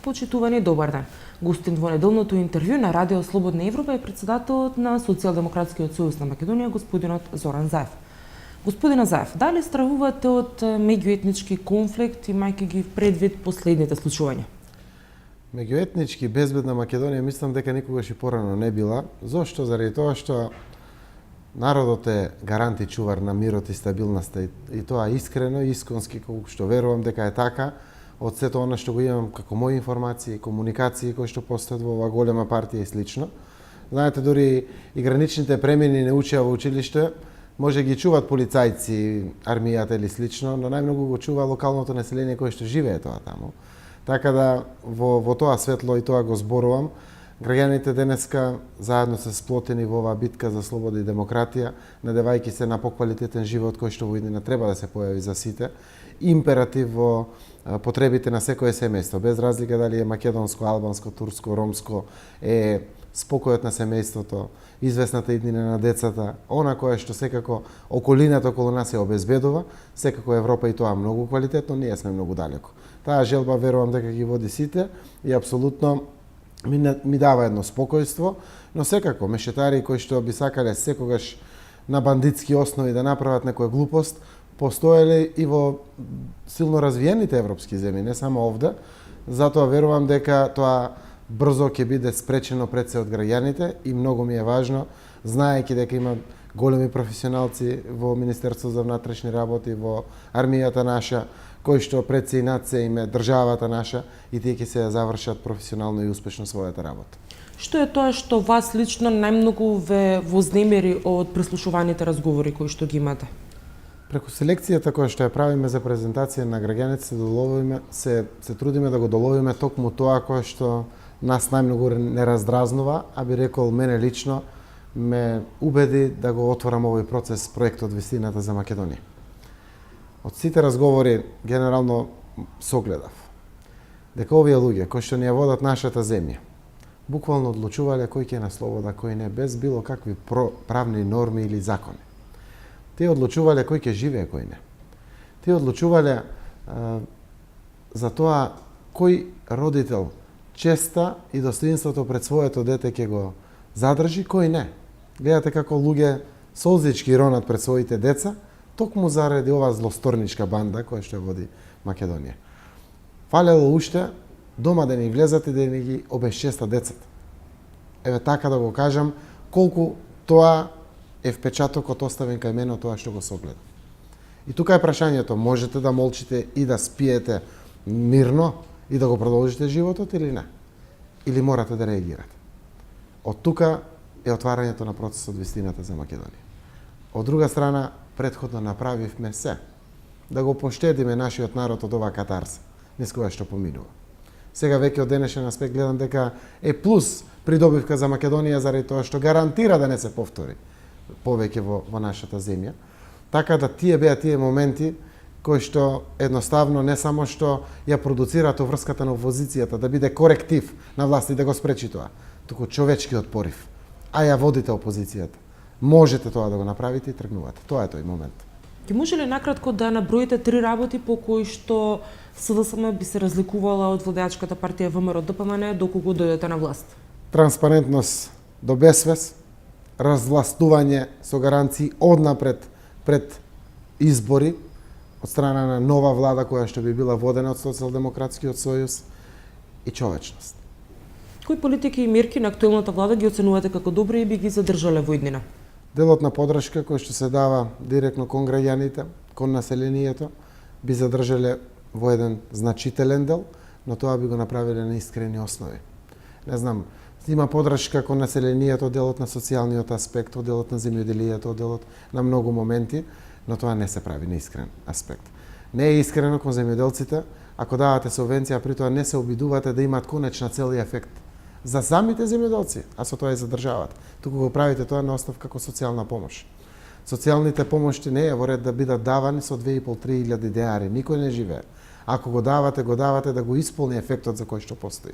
Почитувани, добар ден. Гостин во неделното интервју на Радио Слободна Европа е председателот на Социјалдемократскиот сојуз на Македонија, господинот Зоран Заев. Господине Заев, дали стравувате од меѓуетнички конфликт, имајќи ги предвид последните случувања? Меѓуетнички безбедна Македонија мислам дека никогаш и порано не била. Зошто? Заради тоа што народот е гарант и чувар на мирот и стабилноста и тоа искрено, исконски, колку што верувам дека е така, од сето она што го имам како мои информации, комуникации кои што постојат во оваа голема партија и слично. Знаете, дури и граничните премини не учеа во училиште, може ги чуваат полицајци, армијата или слично, но најмногу го чува локалното население кое што живее тоа таму. Така да во тоа светло и тоа го зборувам. Граѓаните денеска заедно се сплотени во оваа битка за слобода и демократија, надевајќи се на поквалитетен живот кој што во иднина треба да се појави за сите, императив во потребите на секое семејство, без разлика дали е македонско, албанско, турско, ромско, е спокојот на семејството, извесната иднина на децата, она кое што секако околината околу нас се обезбедува, секако Европа и тоа многу квалитетно, ние сме многу далеко. Таа желба верувам дека ги води сите и апсолутно ми дава едно спокојство, но секако мешетари кои што би сакале секогаш на бандитски основи да направат некоја глупост, постоеле и во силно развиените европски земји, не само овде. Затоа верувам дека тоа брзо ќе биде спречено пред се од граѓаните и многу ми е важно, знаејќи дека има големи професионалци во Министерство за внатрешни работи, во армијата наша, кои што пред се и над се име државата наша и тие ќе се завршат професионално и успешно својата работа. Што е тоа што вас лично најмногу ве вознемери од прислушуваните разговори кои што ги имате? Преку селекцијата која што ја правиме за презентација на граѓаните се трудиме да го доловиме токму тоа кое што нас најмногу не раздразнува, а би рекол мене лично ме убеди да го отворам овој процес проектот Вистината за Македонија. Од сите разговори генерално согледав дека овие луѓе кои што ни ја водат нашата земја буквално одлучувале кој ќе е на слобода, кој не, без било какви правни норми или закони. Тие одлучувале кој ќе живее, кој не. Тие одлучувале за тоа кој родител честа и достоинството пред своето дете ќе го задржи, кој не. Гледате како луѓе солзички ронат пред своите деца, токму заради оваа злосторничка банда која што ја води Македонија. Фалело уште дома да ни влезат и да ни ги обесчестат децата. Еве така да го кажам, колку тоа е впечатокот оставен кај мене од тоа што го согледам. И тука е прашањето, можете да молчите и да спиете мирно и да го продолжите животот или не? Или морате да реагирате? Од тука е отварањето на процесот Вистината за Македонија. Од друга страна, претходно направивме се да го поштедиме нашиот народ од оваа катарса, низ која што поминува. Сега веќе од денешен аспект гледам дека е плюс придобивка за Македонија заради тоа што гарантира да не се повтори повеќе во нашата земја. Така да тие беа тие моменти кои што едноставно не само што ја продуцираат врската на опозицијата да биде коректив на власт и да го спречи тоа, туку човечкиот порив. А ја водите опозицијата. Можете тоа да го направите и тргнувате. Тоа е тој момент. Ќе може ли накратко да наброите 3 работи по кои што СДСМ би се разликувала од владеачката партија ВМРО ДПМН доколку дојдете на власт? Транспарентност до безсвес, развластување со гаранции однапред пред избори од страна на нова влада која што би била водена од Социјалдемократскиот сојуз и човечност. Кои политики и мерки на актуелната влада ги оценувате како добри и би ги задржале во иднина? Делот на подршка кој што се дава директно кон граѓаните, кон населението, би задржале во еден значителен дел, но тоа би го направиле на искрени основи. Не знам, има подршка кон населението, делот на социјалниот аспект, делот на земјоделието, делот на многу моменти, но тоа не се прави на искрен аспект. Не е искрено кон земјоделците, ако давате субвенција, при тоа не се обидувате да имаат конечна цел и ефект за самите земјоделци, а со тоа и за државата. Туку го правите тоа на основа како социјална помош. Социјалните помошти не е во ред да бидат давани со 2.500-3.000 денари. Никој не живее. Ако го давате да го исполни ефектот за кој што постои.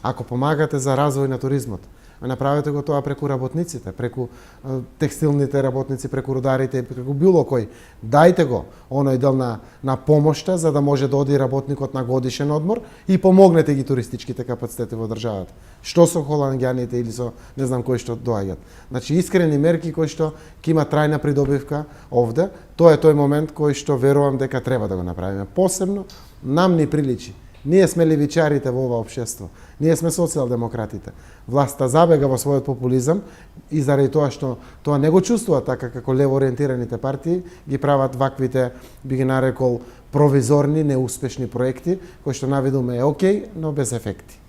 Ако помагате за развој на туризмот, Направете го тоа преку работниците, преку текстилните работници, преку рударите, преку било кој. Дајте го оној дел на помошта за да може да оди работникот на годишен одмор и помогнете ги туристичките капацитети во државата. Што со холанѓаните или со не знам кои што доаѓаат. Значи искрени мерки кои што ќе има трајна придобивка овде, тоа е тој момент кој што верувам дека треба да го направиме. Посебно нам ни приличи. Ние сме левичарите во ова општество. Ние сме социјалдемократите. Власта забега во својот популизам и заради тоа што тоа не го чувствува така како лево ориентираните партии, ги прават ваквите, би ги нарекол, провизорни, неуспешни проекти, кои што навидуме е окей, но без ефекти.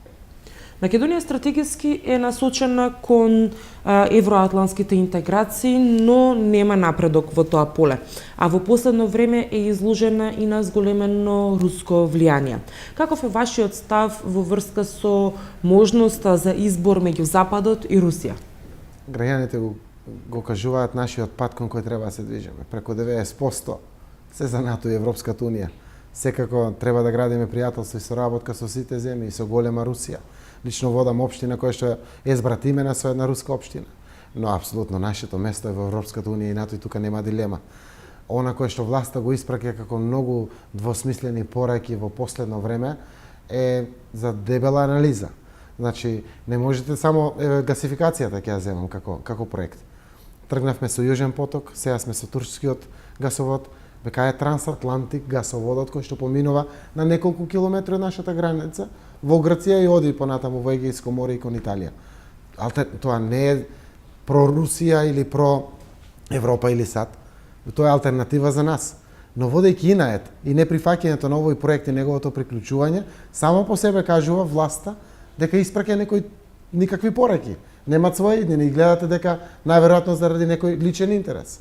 Македонија стратегиски е насочена кон евроатлантските интеграции, но нема напредок во тоа поле. А во последно време е изложена и на зголемено руско влијание. Каков е вашиот став во врска со можноста за избор меѓу Западот и Русија? Граѓаните го кажуваат нашиот пат кон кој треба да се движиме. Преку 90% се за НАТО и Европската Унија. Секако треба да градиме пријателство и соработка со сите земји и со голема Русија. Лично водам општина која што е збратимена со една руска општина. Но апсолутно нашето место е во Европската Унија и НАТО и тука нема дилема. Она кое што власта го испраќа како многу двосмислени пораки во последно време е за дебела анализа. Значи, не можете само гасификацијата ќе ја земам како проект. Тргнавме со Јужен поток, сега сме со турскиот гасовод, бека е трансатлантик гасоводот кој што поминува на неколку километри од нашата граница во Грција и оди понатаму во Егејско море и кон Италија. Тоа не е про Русија или про Европа или САД. Тоа е алтернатива за нас. Но водејќи инаед и неприфаќањето на овој проект и неговото приклучување, само по себе кажува власта дека испраќа никакви пораки. Немаат своја иднина и гледате дека најверојатно заради некој личен интерес.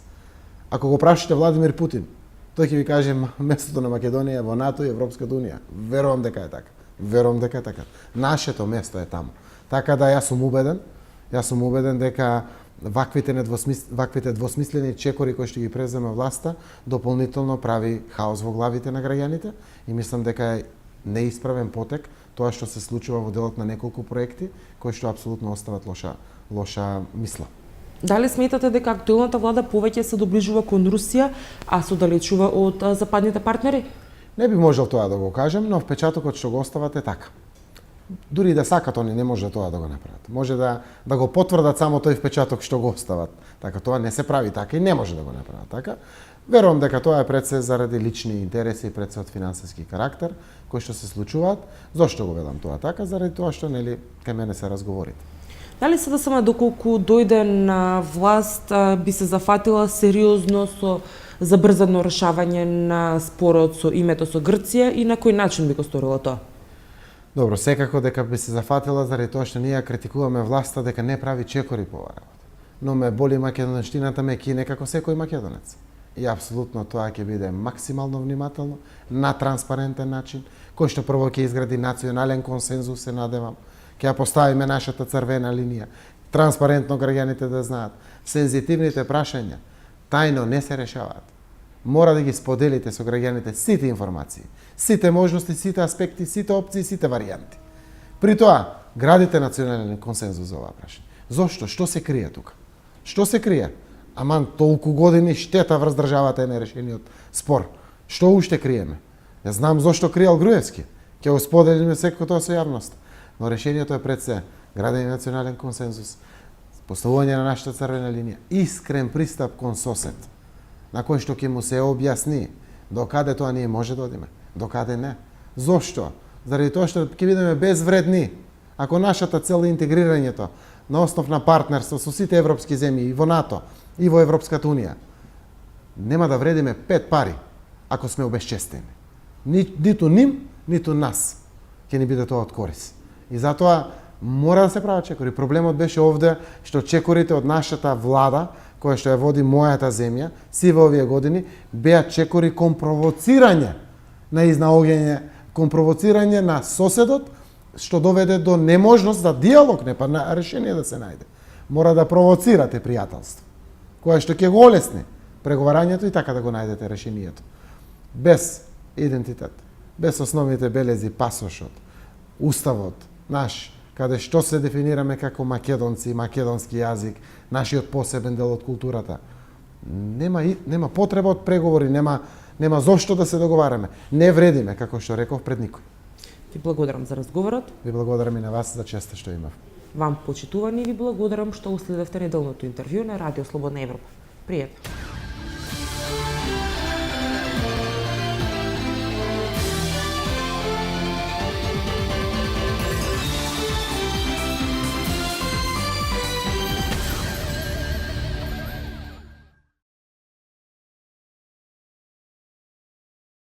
Ако го прашате Владимир Путин, тој ќе ви каже местото на Македонија во НАТО и Европската Унија. Верувам дека е така. Верувам дека е така. Нашето место е таму. Така да јас сум убеден дека ваквите двосмислени чекори кои што ги презема власта дополнително прави хаос во главите на граѓаните и мислам дека е неисправен потек тоа што се случува во делот на неколку проекти кои што апсолутно остават лоша мисла. Дали сметате дека актуелната влада повеќе се доближува кон Русија, а се оддалечува од западните партнери? Не би можел тоа да го кажем, но впечатокот што го остават е така. Дури и да сакат, они не може тоа да го направат. Може да го потврдат само тој впечаток што го остават. Така тоа не се прави така и не може да го направат така. Верувам дека тоа е пред се заради лични интереси и пред се од финансиски карактер кои што се случуваат. Зошто го велам тоа така? Заради тоа што нели кај мене се разговорите. Дали СДСМ доколку дојде на власт би се зафатила сериозно со забрзано решавање на спорот со името со Грција и на кој начин би го сторила тоа? Добро, секако дека би се зафатила заради тоа што ние критикуваме власта дека не прави чекори по оваа работа. Но ме боли македонштината, ме кине како секој македонец. И апсолутно тоа ќе биде максимално внимателно, на транспарентен начин, кој што прво ќе изгради национален консензус, се надевам, ќе ја поставиме нашата црвена линија, транспарентно граѓаните да знаат. Сензитивните прашања тајно не се решаваат. Мора да ги споделите со граѓаните сите информации, сите можности, сите аспекти, сите опции, сите варијанти. При тоа, градите национален консензус за оваа прашање. Зошто? Што се крие тука? Што се крие? Аман, толку години штета врз државата е нерешениот спор. Што уште криеме? Ја знам зошто криел Груевски. Ќе го споделиме секој тоа со јавност. Но решението е пред се градење национален консензус, поставување на нашата црвена линија, искрен пристап кон сосед, на кој што ќе му се објасни докаде тоа ние може да одиме, докаде не. Зошто? Заради тоа што ќе бидеме безвредни. Ако нашата цел е интегрирањето на основ на партнерство со сите европски земји и во НАТО и во Европската Унија, нема да вредиме 5 пари ако сме обесчестени. Ниту ним, ниту нас ќе ни биде тоа од корис. И затоа мора да се прават чекори. Проблемот беше овде што чекорите од нашата влада, која што ја води мојата земја, сиве овие години, беа чекори кон провоцирање на изнаоѓање, кон провоцирање на соседот, што доведе до неможност за диалог, не па на решение да се најде. Мора да провоцирате пријателство, кое што ќе го олесни преговарањето и така да го најдете решението. Без идентитет, без основните белези, пасошот, уставот наш, каде што се дефинираме како македонци, македонски јазик, нашиот посебен дел од културата. Нема потреба од преговори, нема зошто да се договараме. Не вредиме, како што реков, пред никој. Ви благодарам за разговорот. Ви благодарам и на вас за честа што имав. Вам, почитувани, ви благодарам што уследевте неделното интервју на Радио Слободна Европа. Пријатно!